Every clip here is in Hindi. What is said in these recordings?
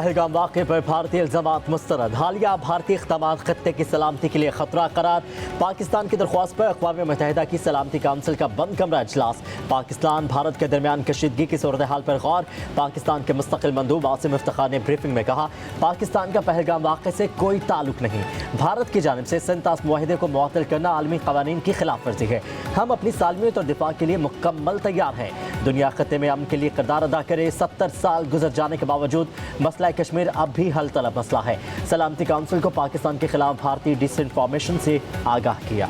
पहलगाम वाक़े पर भारतीय इल्ज़ामात मुस्तरद। हालिया भारतीय इक़दामात खत्ते की सलामती के लिए खतरा करार। पाकिस्तान की दरख्वास्त पर अक़वाम मुत्तहिदा की सलामती काउंसिल का बंद कमरा इजलास। पाकिस्तान भारत के दरमियान कशीदगी की सूरत हाल पर गौर। पाकिस्तान के मुस्तक़िल मंदूब आसिम इफ्तिखार ने ब्रीफिंग में कहा, पाकिस्तान का पहलगाम वाक़े से कोई ताल्लुक नहीं। भारत की जानिब से सिंतास मुआहिदे को मुअत्तल करना आलमी क़वानीन की खिलाफ वर्जी है। हम अपनी सालमियत और दिफा के लिए मुकम्मल तैयार हैं। दुनिया खत्ते में अमन के लिए किरदार अदा करे। 70 साल गुजर जाने के बावजूद मसला कश्मीर अब भी हल तलब मसला है। सलामती काउंसिल को पाकिस्तान के खिलाफ भारतीय डिसइंफॉर्मेशन से आगाह किया।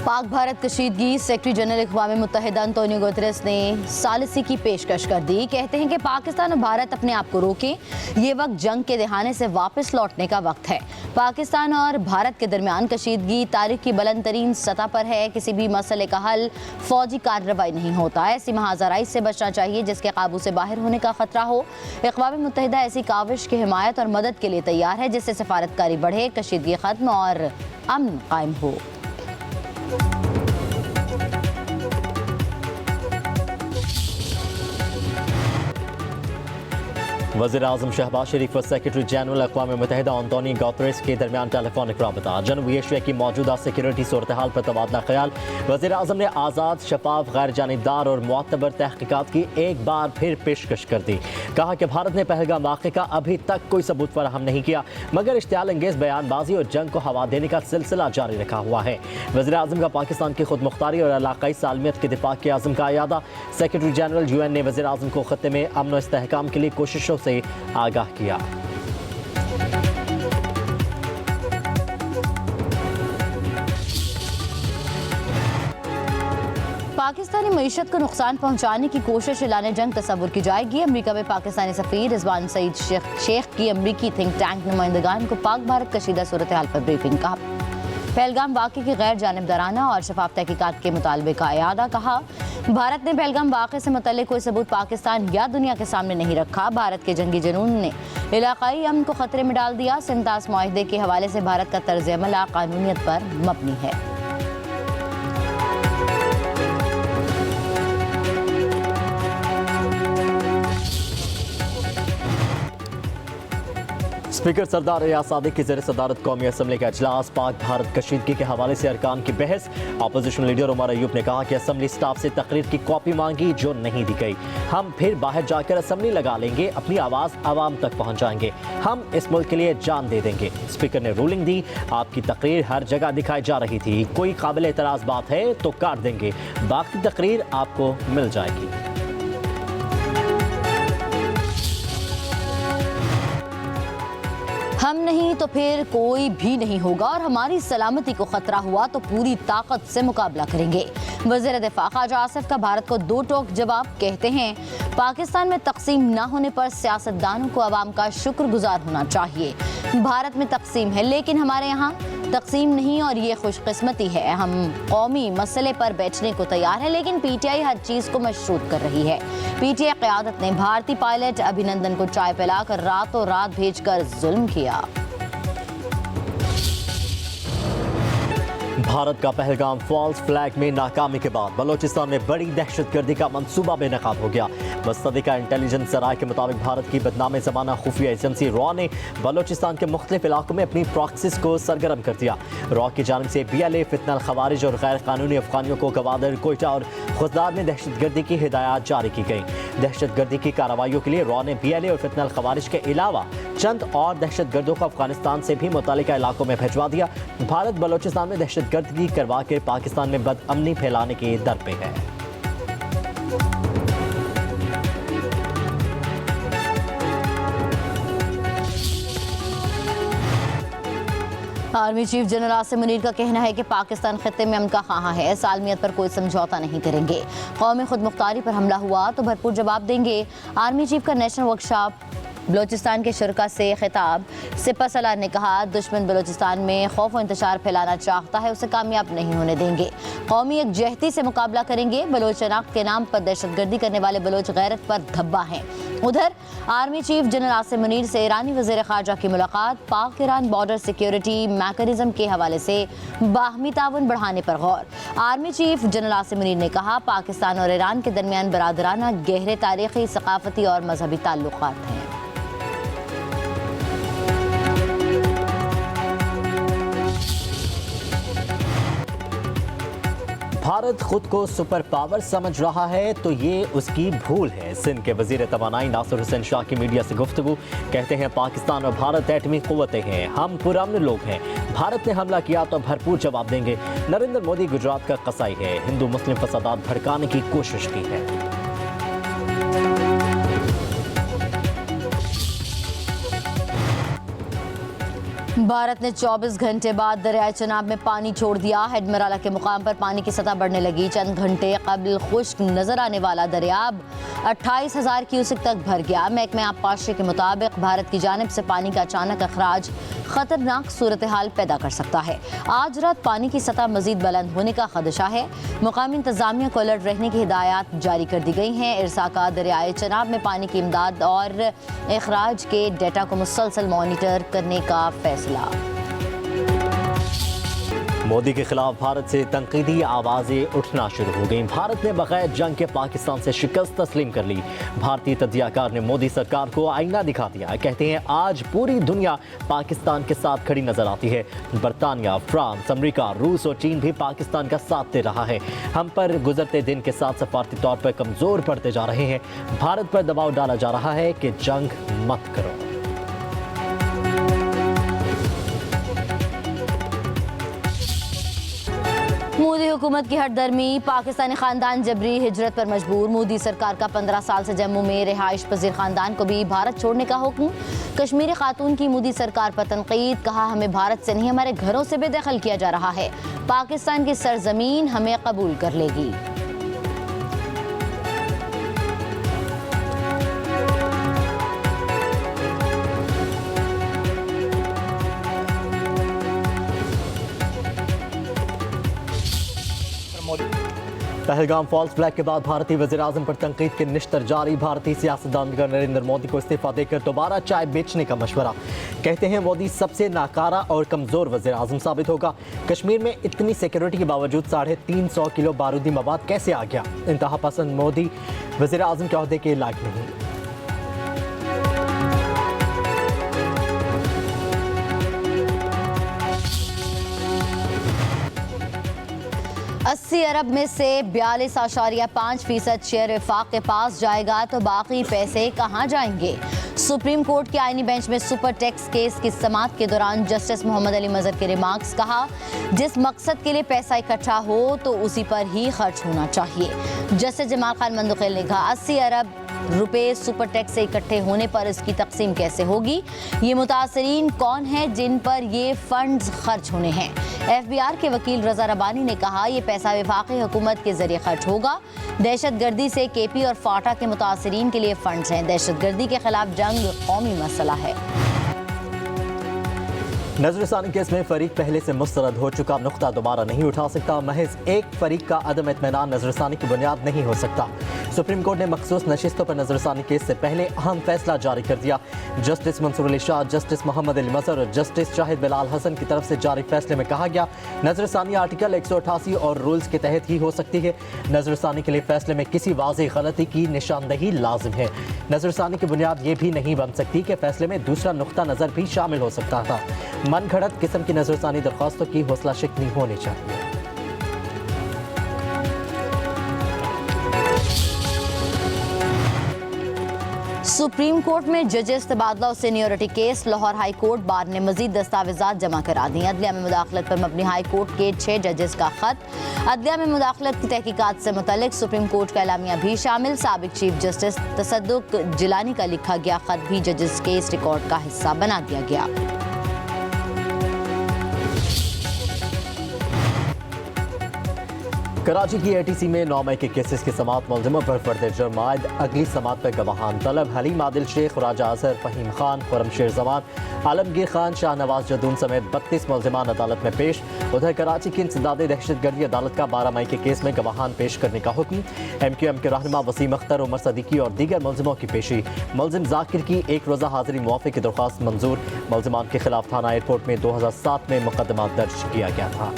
पाक भारत कशीदगी। सेक्रेटरी जनरल अक़वाम मुत्तहिदा अंतोनियो गुतेरेस ने सालिसी की पेशकश कर दी। कहते हैं कि पाकिस्तान और भारत अपने आप को रोकें। ये वक्त जंग के दहाने से वापस लौटने का वक्त है। पाकिस्तान और भारत के दरमियान कशीदगी तारीख की बुलंद तरीन सतह पर है। किसी भी मसले का हल फौजी कार्रवाई नहीं होता। ऐसी महाजराई से बचना चाहिए जिसके काबू से बाहर होने का खतरा हो। अक़वाम मुत्तहिदा ऐसी काविश की हिमायत और मदद के लिए तैयार है जिससे सफारतकारी बढ़े, कशीदगी खत्म और अमन कायम हो। वज़ीर-ए-आज़म शहबाज शरीफ और सेक्रेटरी जनरल अक़वाम मुत्तहिदा अंतोनियो गुतेरेस के दरमियान टेलीफोनिक राबता। जनूबी एशिया की मौजूदा सिक्योरिटी सूरत हाल पर तबादला ख्याल। वज़ीर-ए-आज़म ने आज़ाद, शफाफ, गैर जानिबदार और मुअत्तबर तहक़ीक़ात की एक बार फिर पेशकश कर दी। कहा कि भारत ने पहलगाम वाक़े का अभी तक कोई सबूत फराहम नहीं किया, मगर इश्तियाल अंगेज़ बयानबाजी और जंग को हवा देने का सिलसिला जारी रखा हुआ है। वज़ीर-ए-आज़म का पाकिस्तान की खुद मुख्तारी और इलाक़ाई सालमियत के दिफा के आज़म का अयादा। सेक्रेटरी जनरल UN ने वज़ीर-ए-आज़म को खत्ते में अमन और इस्तेहकाम के लिए कोशिशों से आगाह किया। पाकिस्तानी मईशत को नुकसान पहुंचाने की कोशिश एलान जंग तस्वुर की जाएगी। अमरीका में पाकिस्तानी सफ़ीर रिजवान सईद शेख की अमरीकी थिंक टैंक नुमाइंदगान को पाक भारत कशीदा सूरत हाल पर ब्रीफिंग। कहा, पहलगाम वाक़े की गैर जानिबदाराना और शफाफ तहकीकात के मुतालबे का अयादा। कहा, भारत ने पहलगाम वाक़े से मुतल्लिक़ कोई सबूत पाकिस्तान या दुनिया के सामने नहीं रखा। भारत के जंगी जुनून ने इलाक़ाई अमन को खतरे में डाल दिया। सिंतास मुआहिदे के हवाले से भारत का तर्ज़ अमल कानूनियत पर मबनी है। स्पीकर सरदार रियाज सादिक की ज़ेर सदारत कौमी असम्बली का इजलास। पाक भारत कशीदगी के हवाले से अरकान की बहस। अपोजिशन लीडर उमर अयूब ने कहा कि असम्बली स्टाफ से तकरीर की कॉपी मांगी जो नहीं दी गई। हम फिर बाहर जाकर असम्बली लगा लेंगे, अपनी आवाज़ आवाम तक पहुँचाएंगे। हम इस मुल्क के लिए जान दे देंगे। स्पीकर ने रूलिंग दी, आपकी तकरीर हर जगह दिखाई जा रही थी, कोई काबिल एतराज़ बात है तो काट देंगे, बाकी तकरीर आपको मिल जाएगी। हम नहीं तो फिर कोई भी नहीं होगा और हमारी सलामती को खतरा हुआ तो पूरी ताकत से मुकाबला करेंगे। वज़ीर दिफा ख्वाजा आसिफ का भारत को दो टोक जवाब। कहते हैं, पाकिस्तान में तकसीम न होने पर सियासतदानों को अवाम का शुक्रगुजार होना चाहिए। भारत में तकसीम है लेकिन हमारे यहाँ तकसीम नहीं और ये खुशकिस्मती है। हम कौमी मसले पर बैठने को तैयार है लेकिन PTI हर चीज़ को मशरूत कर रही है। PTI क़यादत ने भारतीय पायलट अभिनंदन को चाय पिलाकर रातों रात भेजकर जुल्म किया। भारत का पहलगाम फॉल्स फ्लैग में नाकामी के बाद बलोचिस्तान में बड़ी दहशतगर्दी का मंसूबा बेनकाब हो गया। मुस्तदिका इंटेलिजेंस ज़राए के मुताबिक भारत की बदनाम ज़माना खुफिया एजेंसी रॉ ने बलोचिस्तान के मुख्तलिफ इलाकों में अपनी प्रॉक्सिस को सरगर्म कर दिया। रॉ की जानिब से BLA, फितनल खवारिज और गैर कानूनी अफगानियों को गवादर, कोयटा और खुददार में दहशतगर्दी की हिदायत जारी की गई। दहशतगर्दी की कार्रवाइयों के लिए रॉ ने BLA और फितनल खवारिज के अलावा चंद और दहशतगर्दों को अफगानिस्तान से भी मुतल्लिका इलाकों में भिजवा दिया। भारत बलोचिस्तान में दहशतगर्दी करवा के पाकिस्तान में बदअमनी फैलाने के दर पे है। Army chief general Asim Munir का कहना है कि पाकिस्तान खत्ते में अमन का ख़्वाह है, सालमियत पर कोई समझौता नहीं करेंगे। कौमी खुद मुख्तारी पर हमला हुआ तो भरपूर जवाब देंगे। आर्मी चीफ का नेशनल वर्कशॉप बलोचिस्तान के शुरका से खिताब सिपह सलार ने कहा, दुश्मन बलोचिस्तान में खौफ और इंतशार फैलाना चाहता है, उसे कामयाब नहीं होने देंगे। कौमी यकजहती से मुकाबला करेंगे। बलोच शनाख्त के नाम पर दहशतगर्दी करने वाले बलोच गैरत पर धब्बा हैं। उधर army chief general Asim Munir से ईरानी वज़ीर ख़ारजा की मुलाकात। पाक ईरान बॉर्डर सिक्योरिटी मैकेनिज्म के हवाले से बाहमी ताउन बढ़ाने पर गौर। Army chief general Asim Munir ने कहा, पाकिस्तान और ईरान के दरमियान बरादराना गहरे तारीखी, सकाफती और मजहबी ताल्लुकात हैं। भारत खुद को सुपर पावर समझ रहा है तो ये उसकी भूल है। सिंध के वजीर तवानाई नासिर हुसैन शाह की मीडिया से गुफ्तगू। कहते हैं, पाकिस्तान और भारत एटमी क़ुव्वतें हैं, हम पुरअमन लोग हैं। भारत ने हमला किया तो भरपूर जवाब देंगे। नरेंद्र मोदी गुजरात का कसाई है, हिंदू मुस्लिम फसादात भड़काने की कोशिश की है। भारत ने 24 घंटे बाद दरियाए चनाब में पानी छोड़ दिया। हेडमराला के मुकाम पर पानी की सतह बढ़ने लगी। चंद घंटे कबल खुश्क नजर आने वाला दरियाब 28,000 क्यूसेक तक भर गया। महकमे आबपाशी के मुताबिक भारत की जानिब से पानी का अचानक अखराज खतरनाक सूरत हाल पैदा कर सकता है। आज रात पानी की सतह मजीद बुलंद होने का खदशा है। मुकामी इंतजामिया को अलर्ट रहने की हिदायत जारी कर दी गई हैं। इरसा का दरियाए चनाब में पानी की इमदाद और अखराज के डेटा को मुसलसल मॉनिटर करने का फैसला। मोदी के खिलाफ भारत से तंकीदी आवाजें उठना शुरू हो गईं। भारत ने बगैर जंग के पाकिस्तान से शिकस्त तस्लीम कर ली। भारतीय तज्जियाकार ने मोदी सरकार को आईना दिखा दिया। कहते हैं, आज पूरी दुनिया पाकिस्तान के साथ खड़ी नजर आती है। बरतानिया, फ्रांस, अमेरिका, रूस और चीन भी पाकिस्तान का साथ दे रहा है। हम पर गुजरते दिन के साथ सफारती तौर पर कमजोर पड़ते जा रहे हैं। भारत पर दबाव डाला जा रहा है कि जंग मत करो। मोदी हुकूमत की हटदर्मी। पाकिस्तानी खानदान जबरी हिजरत पर मजबूर। मोदी सरकार का 15 साल से जम्मू में रिहाइश पजीर खानदान को भी भारत छोड़ने का हुक्म। कश्मीरी खातून की मोदी सरकार पर तनकीद। कहा, हमें भारत से नहीं हमारे घरों से बेदखल किया जा रहा है। पाकिस्तान की सरजमीन हमें कबूल कर लेगी। पहलगाम फॉल्स ब्लैक के बाद भारतीय वज़ीर-ए-आज़म पर तनकीद के निश्तर जारी। भारतीय सियासतदान नरेंद्र मोदी को इस्तीफा देकर दोबारा चाय बेचने का मशवरा। कहते हैं, मोदी सबसे नाकारा और कमज़ोर वज़ीर-ए-आज़म साबित होगा। कश्मीर में इतनी सिक्योरिटी के बावजूद 350 किलो बारूदी मवाद कैसे आ गया? इंतहा पसंद मोदी वज़ीर-ए-आज़म के ओहदे के लायक नहीं। 80 अरब में से 42.5% शेयर वफाक के पास जाएगा तो बाकी पैसे कहां जाएंगे? सुप्रीम कोर्ट के आईनी बेंच में सुपर टैक्स केस की समाअत के दौरान जस्टिस मोहम्मद अली मजहर के रिमार्क्स। कहा, जिस मकसद के लिए पैसा इकट्ठा हो तो उसी पर ही खर्च होना चाहिए। जस्टिस जमाल खान मंदुखेल ने कहा, 80 अरब रुपए सुपर टैक्स से इकट्ठे होने पर इसकी तकसीम कैसे होगी? ये मुतासरीन कौन है जिन पर ये फंड्स खर्च होने हैं? FBI के वकील रजा रबानी ने कहा, ये पैसा वफाकी हुकूमत के जरिए खर्च होगा। दहशतगर्दी से KP और फाटा के मुतासरीन के लिए फंड्स हैं। दहशतगर्दी के खिलाफ जंग कौमी मसला है। नजरसानी केस में फरीक पहले से मुस्तरद हो चुका नुक्ता दोबारा नहीं उठा सकता। महज एक फरीक का अदम इत्मीनान नजरसानी की बुनियाद नहीं हो सकता। सुप्रीम कोर्ट ने मखसूस नशिस्तों पर नजरसानी केस से पहले अहम फैसला जारी कर दिया। जस्टिस मंसूर अली शाह, जस्टिस मोहम्मद अली मजहर और जस्टिस शाहिद बिलाल हसन की तरफ से जारी फैसले में कहा गया, नजरसानी आर्टिकल 188 और रूल्स के तहत ही हो सकती है। नजरसानी के लिए फैसले में किसी वाज़ेह गलती की निशानदही लाजिम है। नजरसानी की बुनियाद ये भी नहीं बन सकती कि फैसले में दूसरा नुक्ता नज़र भी शामिल हो सकता था। मन घड़त किस्म की नजरसानी दरख्वास्तों की हौसला शिकनी होनी चाहिए। सुप्रीम कोर्ट में जजेस तबादला और seniority case. Lahore high court bar ने मजीद दस्तावेजात जमा करा दी। अदलिया में मुदाखलत पर मबनी हाई कोर्ट के 6 जजेस का खत। अदलिया में मुदाखलत की तहकीकात से मुतल्लिक सुप्रीम कोर्ट का एलामिया भी शामिल। साबिक चीफ जस्टिस तसद्दुक जिलानी का लिखा गया खत भी जजेस केस रिकॉर्ड का हिस्सा बना दिया गया। कराची की ATC में 9 मई के केसेस की समाअत मुलजिमों पर फर्द जुर्म आयद अगली समाअत पर गवाहान तलब हलीम आदिल शेख, राजा अजहर, फहीम खान, खुरमशेर जमान, आलमगीर खान, शाहनवाज जदून समेत 32 मुलजिमान अदालत में पेश। उधर कराची की इंसदादी दहशतगर्दी अदालत का 12 मई के केस में गवाहान पेश करने का हुक्म। MQM के रहनुमा वसीम अख्तर, उमर सदीकी और दीगर मुलजिमों की पेशी। मुलजिम जाकिर की 1 रोज़ा हाजिरी मुआफ़ी की दरख्वास्त मंजूर। मुलजिमान के खिलाफ थाना एयरपोर्ट में 2007 में मुकदमा दर्ज किया गया था।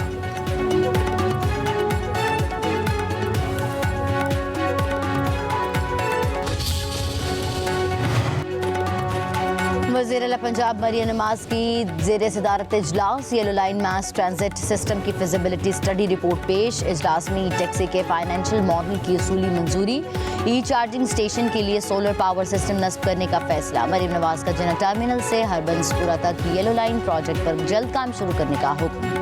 वज़ीर आला पंजाब मरियम नवाज की ज़ेर सदारत इजलास येलो लाइन मास ट्रांजिट सिस्टम की फिजिबिलिटी स्टडी रिपोर्ट पेश। इजलास में टैक्सी के फाइनेंशियल मॉडल की उसूली मंजूरी। ई चार्जिंग स्टेशन के लिए सोलर पावर सिस्टम नस्ब करने का फैसला। मरियम नवाज का जना टर्मिनल से हरबंसपुरा तक येलो लाइन प्रोजेक्ट पर जल्द काम शुरू करने का हुक्म।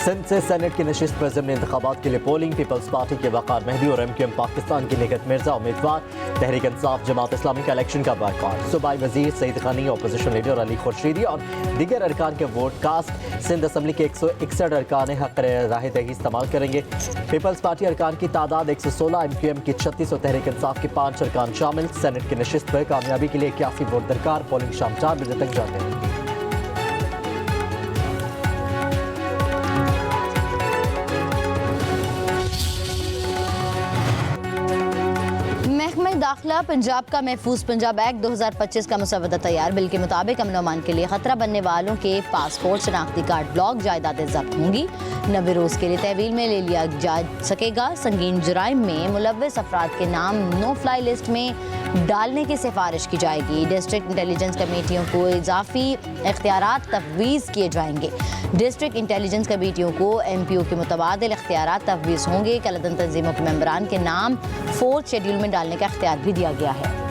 सिंध से सेनेट की नशिस्त पर ज़िमनी इंतखाबात के लिए पोलिंग। पीपल्स पार्टी के वक़ार मेहदी और MQM पाकिस्तान की निगत मिर्जा उम्मीदवार। तहरीक इंसाफ जमात इस्लामी का इलेक्शन का बायकॉट। सूबाई वजीर सईद खानी, अपोजिशन लीडर अली खुर्शीदी और दीगर अरकान के वोट कास्ट। सिंध असम्बली के 161 अरकान हक़ राह दही इस्तेमाल करेंगे। पीपल्स पार्टी अरकान की तादाद 116, MQM की 36 और तहरीक इंसाफ के 5 अरकान शामिल। सेनेट की नशिस्त पर कामयाबी के लिए 81 वोट दरकार। पोलिंग शाम 4 बजे तक जारी रहेगी। दाखिला पंजाब का महफूज पंजाब एक्ट 2025 का मुसवदा तैयार। बिल के मुताबिक अमन अमान के लिए खतरा बनने वालों के पासपोर्ट, शनाख्ती कार्ड ब्लॉक, जायदादें जब्त होंगी। 90 रोज के लिए तहवील में ले लिया जा सकेगा। संगीन जुराइम में मुलव्वस अफराद के नाम नो फ्लाई लिस्ट में डालने की सिफारिश की जाएगी। डिस्ट्रिक्ट इंटेलिजेंस कमेटियों को इजाफी इख्तियारात तफवीज़ किए जाएंगे। डिस्ट्रिक्ट इंटेलिजेंस कमेटियों को MPO के मुतबादिल इख्तियारात तफवीज़ होंगे। कलदन तंजीमों के मेंबरान के नाम 4th शेड्यूल में डालने का इख्तियार भी दिया गया है।